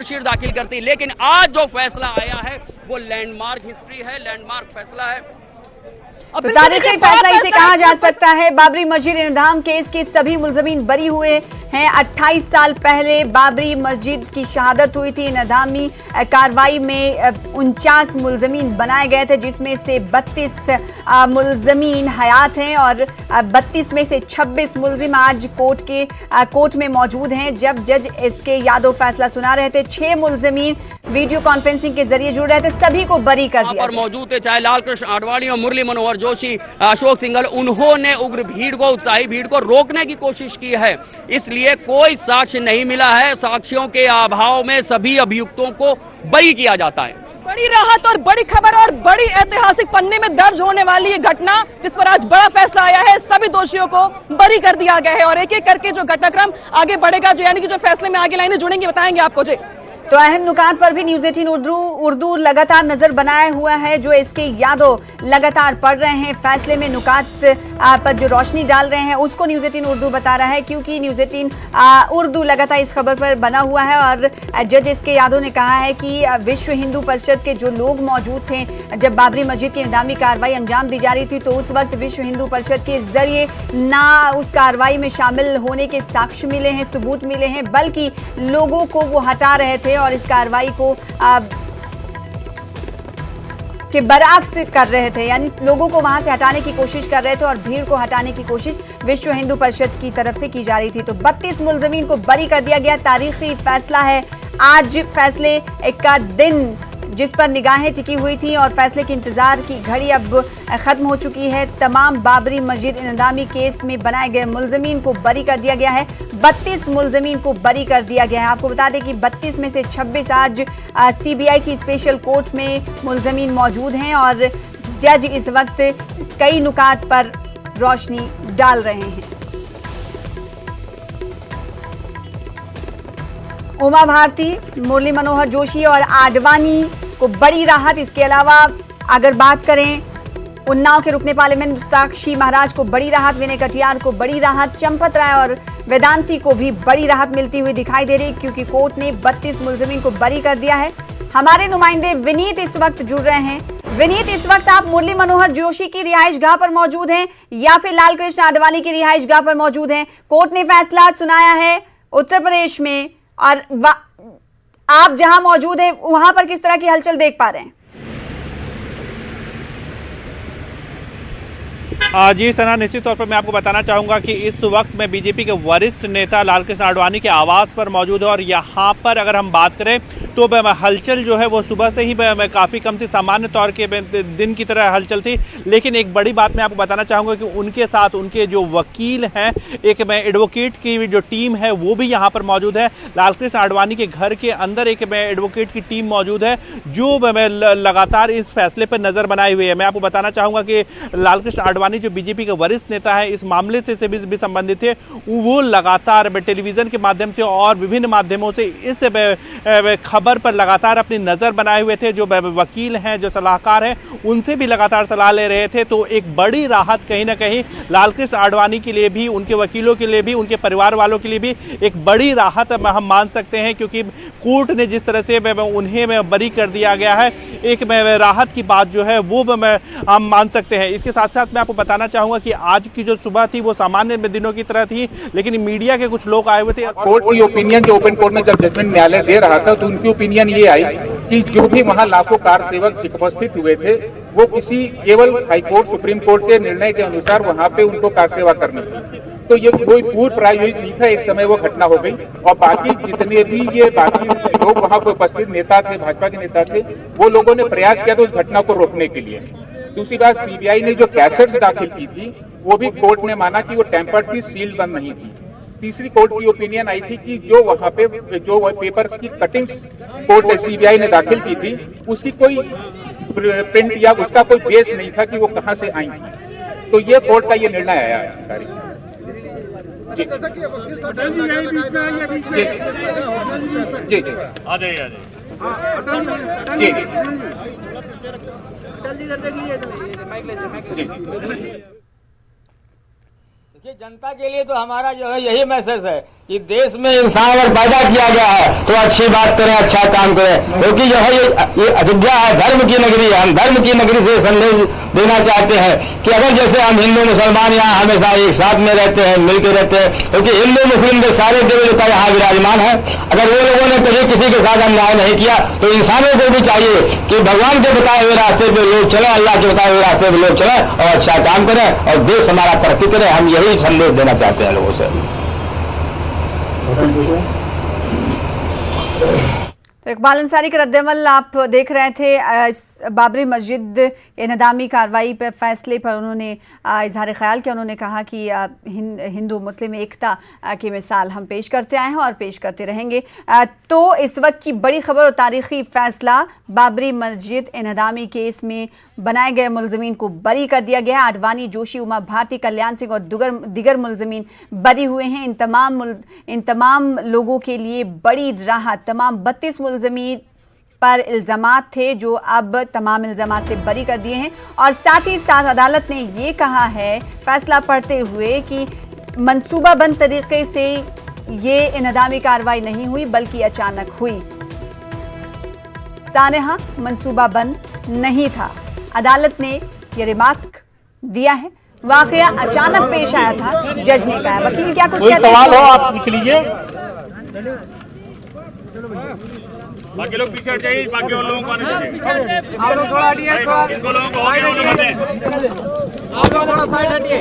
Chargesheet दाखिल करती। लेकिन आज जो फैसला आया है वो लैंडमार्क हिस्ट्री है, लैंडमार्क फैसला है। तो तारीखी फैसला इसे कहा जा सकता है। बाबरी मस्जिद इंहदाम केस के सभी मुलजमीन बरी हुए हैं। 28 साल पहले बाबरी मस्जिद की शहादत हुई थी। इंहदामी कार्रवाई में 49 मुलजमीन बनाए गए थे, जिसमें से 32 मुलजमीन हयात हैं और 32 में से 26 मुलजिम आज कोर्ट में मौजूद हैं। जब जज एसके यादव फैसला सुना रहे थे, 6 मुलजमीन वीडियो कॉन्फ्रेंसिंग के जरिए जुड़ रहे थे, सभी को बरी कर दिया पर मौजूद थे चाहे लाल कृष्ण आडवाणी और मुरली मनोहर जोशी, अशोक सिंघल। उन्होंने उग्र भीड़ को, उत्साही भीड़ को रोकने की कोशिश की है, इसलिए कोई साक्ष्य नहीं मिला है। साक्ष्यों के अभाव में सभी अभियुक्तों को बरी किया जाता है। बड़ी राहत और बड़ी खबर और बड़ी ऐतिहासिक पन्ने में दर्ज होने वाली ये घटना, जिस पर आज बड़ा फैसला आया है। सभी दोषियों को बरी कर दिया गया है और एक एक करके जो घटनाक्रम आगे बढ़ेगा, जो यानी कि जो फैसले में आगे लाइनें जुड़ेंगी, बताएंगे आपको जी। तो अहम नुकात पर भी न्यूज 18 उर्दू लगातार नजर बनाए हुआ है, जो इसके यादव लगातार पढ़ रहे हैं। फैसले में नुकात पर जो रोशनी डाल रहे हैं उसको न्यूज 18 उर्दू बता रहा है, क्योंकि न्यूज 18 उर्दू लगातार इस खबर पर बना हुआ है। और जज इसके यादव ने कहा है कि विश्व हिंदू परिषद के जो लोग मौजूद थे जब बाबरी मस्जिद की इंहदामी कार्रवाई अंजाम दी जा रही थी, तो उस वक्त विश्व हिंदू परिषद के जरिए ना उस कार्रवाई में शामिल होने के साक्ष्य मिले हैं, सबूत मिले हैं, बल्कि लोगों को वो हटा रहे थे और इस कार्रवाई को के बरअक्स कर रहे थे, यानी लोगों को वहां से हटाने की कोशिश कर रहे थे और भीड़ को हटाने की कोशिश विश्व हिंदू परिषद की तरफ से की जा रही थी। तो 32 मुलजमीन को बरी कर दिया गया। तारीखी फैसला है आज, फैसले का दिन जिस पर निगाहें टिकी हुई थी और फैसले के इंतजार की घड़ी अब खत्म हो चुकी है। तमाम बाबरी मस्जिद इंहदामी केस में बनाए गए मुलजमीन को बरी कर दिया गया है। 32 मुलजमीन को बरी कर दिया गया है। आपको बता दें कि 32 में से 26 आज सीबीआई की स्पेशल कोर्ट में मुलजमीन मौजूद हैं और जज इस वक्त कई नुकात पर रोशनी डाल रहे हैं। उमा भारती, मुरली मनोहर जोशी और आडवाणी को बड़ी राहत। इसके अलावा अगर बात करें उन्नाव के रुकने पार्लियामेंट साक्षी महाराज को बड़ी राहत, विनय कटियार को बड़ी राहत, चंपत राय और वेदांती को भी बड़ी राहत मिलती हुई दिखाई दे रही, क्योंकि कोर्ट ने 32 मुलजमीन को बरी कर दिया है। हमारे नुमाइंदे विनीत इस वक्त जुड़ रहे हैं। विनीत, इस वक्त आप मुरली मनोहर जोशी की रिहाइश गाह पर मौजूद हैं या फिर लाल कृष्ण आडवाणी की रिहाइश गाह पर मौजूद हैं? कोर्ट ने फैसला सुनाया है उत्तर प्रदेश में और आप जहां मौजूद हैं वहां पर किस तरह की हलचल देख पा रहे हैं? जी सना, निश्चित तौर पर मैं आपको बताना चाहूँगा कि इस वक्त मैं बीजेपी के वरिष्ठ नेता लाल कृष्ण आडवाणी के आवास पर मौजूद है और यहाँ पर अगर हम बात करें तो हलचल जो है वो सुबह से ही काफ़ी कम थी, सामान्य तौर के दिन की तरह हलचल थी। लेकिन एक बड़ी बात मैं आपको बताना चाहूँगा कि उनके साथ उनके जो वकील हैं, एक एडवोकेट की जो टीम है वो भी यहाँ पर मौजूद है। लाल कृष्ण आडवाणी के घर के अंदर एक एडवोकेट की टीम मौजूद है जो लगातार इस फैसले पर नज़र बनाए हुए है। मैं आपको बताना चाहूँगा कि लाल कृष्ण आडवाणी जो बीजेपी के वरिष्ठ नेता है, इस मामले से भी संबंधित थे, वो लगातार टेलीविजन के माध्यम से और विभिन्न माध्यमों से इस खबर पर लगातार अपनी नज़र बनाए हुए थे। जो वकील हैं, जो सलाहकार हैं, उनसे भी लगातार सलाह ले रहे थे। तो एक बड़ी राहत कहीं ना कहीं लाल कृष्ण आडवाणी के लिए भी, उनके वकीलों के लिए भी, उनके परिवार वालों के लिए भी एक बड़ी राहत हम मान सकते हैं, क्योंकि कोर्ट ने जिस तरह से उन्हें बरी कर दिया गया है, एक राहत की बात जो है वो हम मान सकते हैं। इसके साथ साथ मैं आपको बताना चाहूंगा कि आज की जो सुबह थी वो सामान्य दिनों की तरह थी, लेकिन मीडिया के कुछ लोग आए हुए थे। कोर्ट की ओपिनियन जो ओपन कोर्ट में जब जजमेंट न्यायालय दे रहा था, तो उनकी ओपिनियन ये आई कि जो भी वहां लाखों कार सेवक उपस्थित हुए थे, वो किसी केवल हाईकोर्ट, सुप्रीम कोर्ट के निर्णय के अनुसार वहां पे उनको कार सेवा करनी थी। तो ये कोई पूर्व प्रायोजित नहीं था, एक समय वो घटना हो गई। और बाकी जितने भी ये बाकी लोग वहां पे उपस्थित नेता थे, भाजपा के नेता थे, वो लोगों ने प्रयास किया था उस घटना को रोकने के लिए। दूसरी बात, सीबीआई ने जो कैसेट्स दाखिल की थी वो भी कोर्ट ने माना कि वो टेम्पर्ड थी, सील बंद नहीं थी। तीसरी कोर्ट की ओपिनियन आई थी कि जो वहां पे जो पेपर्स की कटिंग्स कोर्ट सीबीआई ने दाखिल की थी, उसकी कोई प्रिंट या उसका कोई बेस नहीं था कि वो कहां से आई थी। तो ये कोर्ट का ये निर्णय आया आज की तारीख में। जी जी जी जी आ जाइए जी देखिए, जनता के लिए तो हमारा जो है यही मैसेज है कि देश में इंसान अगर पैदा किया गया है तो अच्छी बात करें, अच्छा काम करें, क्योंकि जो है ये अयोध्या है, धर्म की नगरी है। हम धर्म की नगरी से संदेश देना चाहते हैं कि अगर जैसे हम हिंदू मुसलमान यहाँ हमेशा एक साथ में रहते हैं, मिलकर रहते हैं, क्योंकि हिंदू मुस्लिम के सारे देवी देवता यहाँ विराजमान है। अगर वो लोगों ने कभी किसी के साथ अन्याय नहीं किया तो इंसानों को भी चाहिए कि भगवान के बताए हुए रास्ते पे लोग चले, अल्लाह के बताए हुए रास्ते पे लोग चले और अच्छा काम करें और देश हमारा तरक्की करे। हम यही संदेश देना चाहते हैं लोगों से। तो इकबाल अंसारी का रद्द-ए-अमल आप देख रहे थे। बाबरी मस्जिद इंहदामी कार्रवाई पर फैसले पर उन्होंने इजहार ख्याल किया। उन्होंने कहा कि हिंदू मुस्लिम एकता की मिसाल हम पेश करते आए हैं और पेश करते रहेंगे। तो इस वक्त की बड़ी खबर और तारीखी फैसला, बाबरी मस्जिद इंहदामी केस में बनाए गए मुलजमीन को बरी कर दिया गया। आडवाणी, जोशी, उमा भारती, कल्याण सिंह और दिगर मुलजमीन बरी हुए हैं। इन तमाम लोगों के लिए बड़ी राहत। तमाम 32 मुलजमीन पर इल्जामात थे जो अब तमाम इल्जामात से बरी कर दिए हैं। और साथ ही साथ अदालत ने ये कहा है फैसला पढ़ते हुए कि मंसूबाबंद तरीके से ये इंहदामी कार्रवाई नहीं हुई बल्कि अचानक हुई। सानहा मंसूबाबंद नहीं था। अदालत ने ये रिमार्क दिया है। वाकया अचानक पेश आया था, जज ने कहा। वकील क्या कुछ कहते हैं? सवाल हो आप पूछ लीजिए। बाकी लोग पीछे हट जाइए, बाकी और लोगों को आने दीजिए। आप लोग थोड़ा हटिए, इनको लोगों को साइड हटिए, आप लोग थोड़ा साइड हटिए।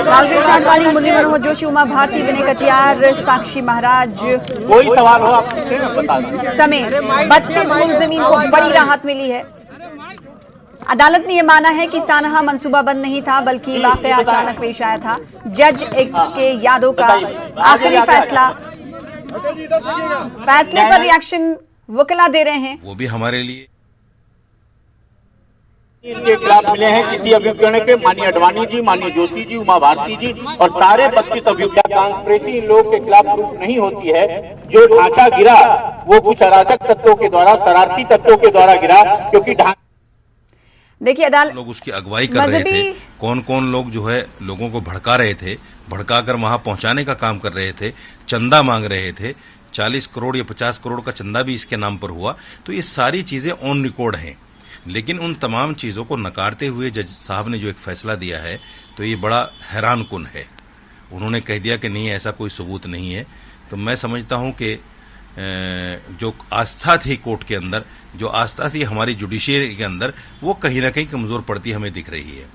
लालकृष्ण आडवाणी, मुरली मनोहर जोशी, उमा भारती, विनय कटियार, साक्षी महाराज कोई सवाल हो आप बता दें समेत 32 मुलजमीन को बड़ी राहत मिली है। अदालत ने यह माना है कि सानहा मंसूबाबंद नहीं था बल्कि वाकया अचानक पेश आया था। जज एक्स के यादव का आखिरी फैसला, फैसले पर रिएक्शन वकील दे रहे हैं। वो भी हमारे लिए इनके खिलाफ मिले हैं किसी अभियुक्त के, माननीय आडवाणी जी, माननीय जोशी जी, उमा भारती जी और सारे 32 अभियुक्त। कॉन्स्पिरेसी इन लोगों के खिलाफ प्रूफ नहीं होती है। जो ढांचा गिरा वो कुछ अराजक तत्वों के द्वारा, शरारती तत्वों के द्वारा गिरा, क्योंकि देखिए अदालत लोग उसकी अगुवाई कर रहे थे। कौन कौन लोग जो है लोगों को भड़का रहे थे, भड़काकर वहां पहुंचाने का काम कर रहे थे, चंदा मांग रहे थे। 40 करोड़ या 50 करोड़ का चंदा भी इसके नाम पर हुआ। तो ये सारी चीजें ऑन रिकॉर्ड हैं। लेकिन उन तमाम चीजों को नकारते हुए जज साहब ने जो एक फैसला दिया है तो ये बड़ा हैरानकुन है। उन्होंने कह दिया कि नहीं, ऐसा कोई सबूत नहीं है। तो मैं समझता हूं कि जो आस्था थी कोर्ट के अंदर, जो आस्था थी हमारी जुडिशियरी के अंदर, वो कहीं ना कहीं कमजोर पड़ती हमें दिख रही है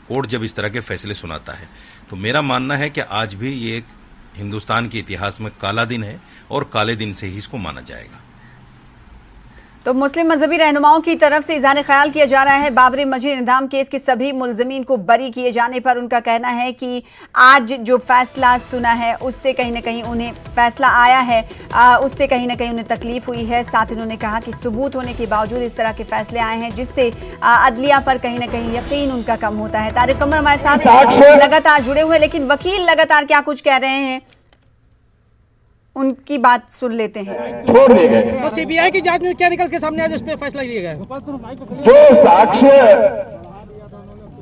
कोर्ट जब इस तरह के फैसले सुनाता है। तो मेरा मानना है कि आज भी ये एक हिंदुस्तान के इतिहास में काला दिन है और काले दिन से ही इसको माना जाएगा। तो मुस्लिम मजहबी रहनुमाओं की तरफ से इज़हार ख्याल किया जा रहा है। बाबरी मस्जिद इंहदाम केस के सभी मुलजमीन को बरी किए जाने पर उनका कहना है कि आज जो फैसला सुना है उससे कहीं ना कहीं उन्हें फैसला आया है, उससे कहीं ना कहीं उन्हें तकलीफ हुई है। साथ ही उन्होंने कहा कि सबूत होने के बावजूद इस तरह के फैसले आए हैं जिससे अदलिया पर कहीं ना कहीं यकीन उनका कम होता है। तारिक कमर हमारे साथ लगातार जुड़े हुए, लेकिन वकील लगातार क्या कुछ कह रहे हैं उनकी बात सुन लेते हैं। छोड़ दिए गए तो सीबीआई की जांच में क्या निकल के सामने आज इस पे फैसला लिया गया? जो साक्ष्य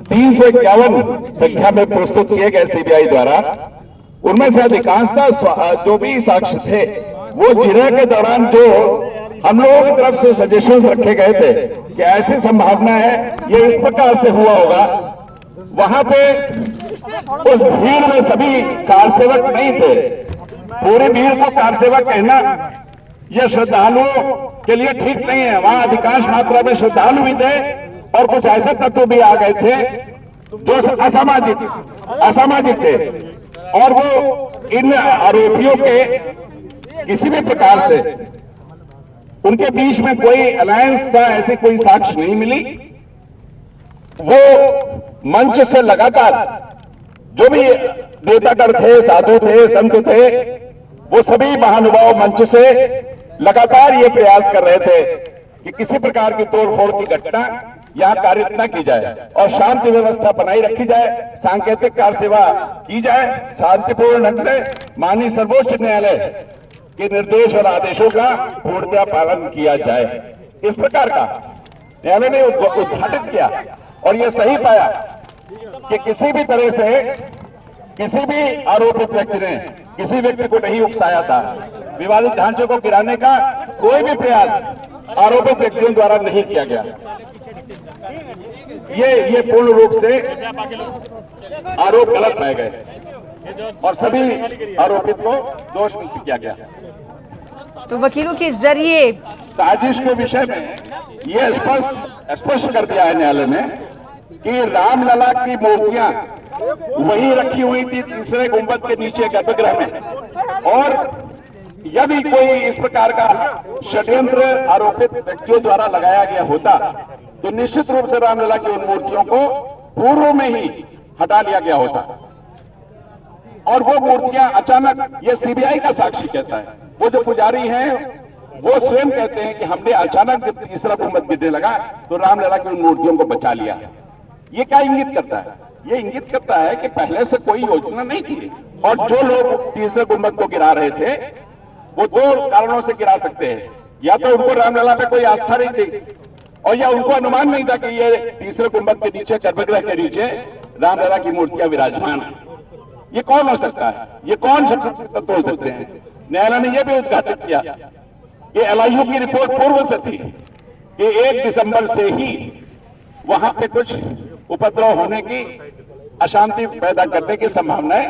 351 संख्या में प्रस्तुत किए गए सीबीआई द्वारा, उनमें से अधिकांशतः जो भी साक्ष्य थे वो जिरह के दौरान जो हम लोगों की तरफ से सजेशंस रखे गए थे कि ऐसी संभावना है ये इस प्रकार से हुआ होगा। वहां पे उस भीड़ में सभी कार सेवक नहीं थे। पूरी भीड़ को कार सेवक कहना यह श्रद्धालुओं के लिए ठीक नहीं है। वहां अधिकांश मात्रा में श्रद्धालु भी थे और कुछ ऐसे तत्व भी आ गए थे जो असामाजिक थे और वो इन आरोपियों के किसी भी प्रकार से उनके बीच में कोई अलायंस था, ऐसी कोई साक्ष्य नहीं मिली। वो मंच से लगातार जो भी देवतागण थे, साधु थे, संत थे, वो सभी महानुभाव मंच से लगातार ये प्रयास कर रहे थे कि किसी प्रकार की तोड़फोड़ की घटना यहां कारित न की जाए और शांति व्यवस्था बनाई रखी जाए, सांकेतिक कार सेवा की जाए, शांतिपूर्ण ढंग से माननीय सर्वोच्च न्यायालय के निर्देश और आदेशों का पूर्णतः पालन किया जाए। इस प्रकार का न्यायालय ने उद्घाटित किया और यह सही पाया कि किसी भी तरह से किसी भी आरोपित व्यक्ति ने किसी व्यक्ति को नहीं उकसाया था। विवादित ढांचे को गिराने का कोई भी प्रयास आरोपित व्यक्तियों द्वारा नहीं किया गया। ये पूर्ण रूप से आरोप गलत पाए गए और सभी आरोपित को दोष मुक्त किया गया। तो वकीलों के जरिए साजिश के विषय में यह स्पष्ट कर दिया है न्यायालय ने कि रामलला की मूर्तियां वही रखी हुई थी तीसरे गुंबद के नीचे गर्भगृह में, और यदि कोई इस प्रकार का षड्यंत्र आरोपित व्यक्तियों द्वारा लगाया गया होता तो निश्चित रूप से रामलला की उन मूर्तियों को पूर्व में ही हटा लिया गया होता। और वो मूर्तियां अचानक, ये सीबीआई का साक्षी कहता है, वो जो पुजारी हैं वो स्वयं कहते हैं कि हमने अचानक जब तीसरा गुंबद गिरने लगा तो रामलला की उन मूर्तियों को बचा लिया। ये क्या इंगित करता है? ये इंगित करता है कि पहले से कोई योजना नहीं थी और जो लोग तीसरे गुंबद को गिरा रहे थे वो दो कारणों से गिरा सकते हैं। या तो उनको रामलला पे कोई आस्था नहीं थी, और या उनको अनुमान नहीं था कि ये तीसरे गुंबद के नीचे, गर्भगृह के नीचे रामलला की मूर्तियां विराजमान है। ये कौन हो सकता है? ये कौन तत्व हो सकते हैं? न्यायालय ने यह भी उद्घाटित किया कि एलआईयू की रिपोर्ट पूर्व से थी कि 1 दिसंबर से ही वहां पे कुछ उपद्रव होने की, अशांति पैदा करने की संभावनाएं,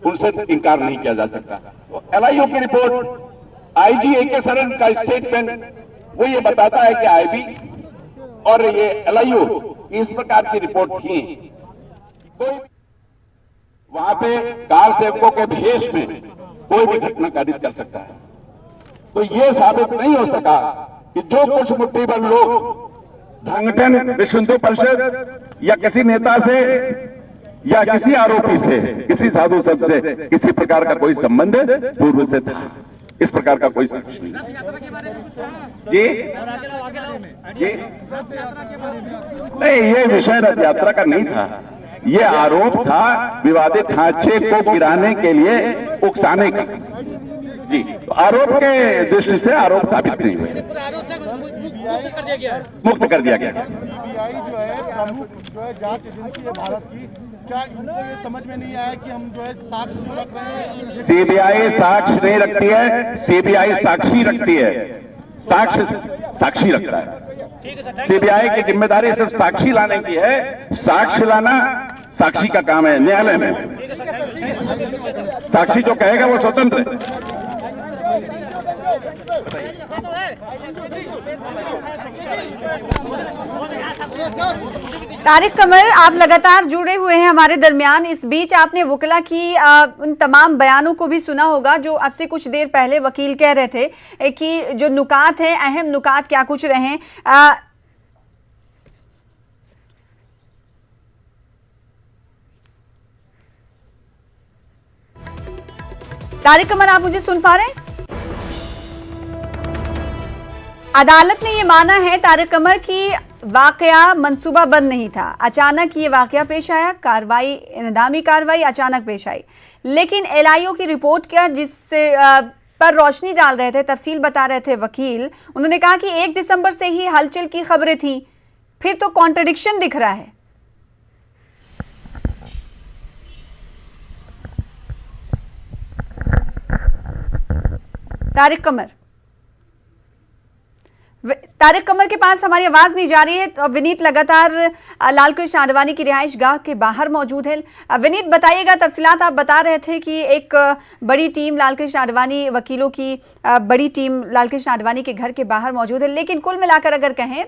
उनसे इनकार नहीं किया जा सकता। तो एलआईयू की रिपोर्ट, आईजी ए.के. सरन का स्टेटमेंट, वो ये बताता है कि आईबी और ये एलआईयू इस प्रकार की रिपोर्ट थी। कोई वहां पे कार सेवकों के भेष में कोई भी घटना कारित कर सकता है। तो ये साबित नहीं हो सका कि जो कुछ मुट्ठी भर लोग संगठन विश्व हिंदू परिषद या किसी नेता से या किसी आरोपी से, किसी साधु संत से किसी प्रकार का कोई संबंध पूर्व से था, इस प्रकार का कोई साक्ष्य नहीं। जी जी नहीं, ये विषय रथ यात्रा का नहीं था। ये आरोप था विवादित ढांचे को गिराने के लिए उकसाने का। जी, तो आरोप के दृष्टि से आरोप साबित नहीं हुए, मुक्त कर दिया गया। सीबीआई जो है प्रमुख जो है जांच एजेंसी है भारत की, क्या इनको ये समझ में नहीं आया कि हम जो है साक्ष्य जो रख रहे हैं? सीबीआई साक्ष्य नहीं रखती है, सीबीआई साक्षी रखती है। साक्षी रखता है। सीबीआई की जिम्मेदारी सिर्फ साक्षी लाने की है। साक्ष्य लाना साक्षी का काम है। न्यायालय में साक्षी जो कहेगा वो स्वतंत्र है। तारिक कमर, आप लगातार जुड़े हुए हैं हमारे दरमियान। इस बीच आपने वकीला की उन तमाम बयानों को भी सुना होगा जो अब से कुछ देर पहले वकील कह रहे थे कि जो नुकात हैं, अहम नुकात क्या कुछ रहे। तारिक कमर, आप मुझे सुन पा रहे हैं? अदालत ने ये माना है तारिक कमर की वाकया मंसूबाबंद नहीं था, अचानक ये वाकया पेश आया, कार्रवाई, इंतजामी कार्रवाई अचानक पेश आई। लेकिन एलआईयू की रिपोर्ट क्या जिससे पर रोशनी डाल रहे थे, तफसील बता रहे थे वकील, उन्होंने कहा कि 1 दिसंबर से ही हलचल की खबरें थी। फिर तो कॉन्ट्रडिक्शन दिख रहा है। तारिक कमर के पास हमारी आवाज नहीं जा रही है, तो विनीत लगातार लालकृष्ण आडवाणी की रिहाइश गाह के बाहर मौजूद है। विनीत, बताइएगा तफसीलात। आप बता रहे थे कि एक बड़ी टीम लालकृष्ण आडवाणी, वकीलों की बड़ी टीम लालकृष्ण आडवाणी के घर के बाहर मौजूद है, लेकिन कुल मिलाकर अगर कहें तो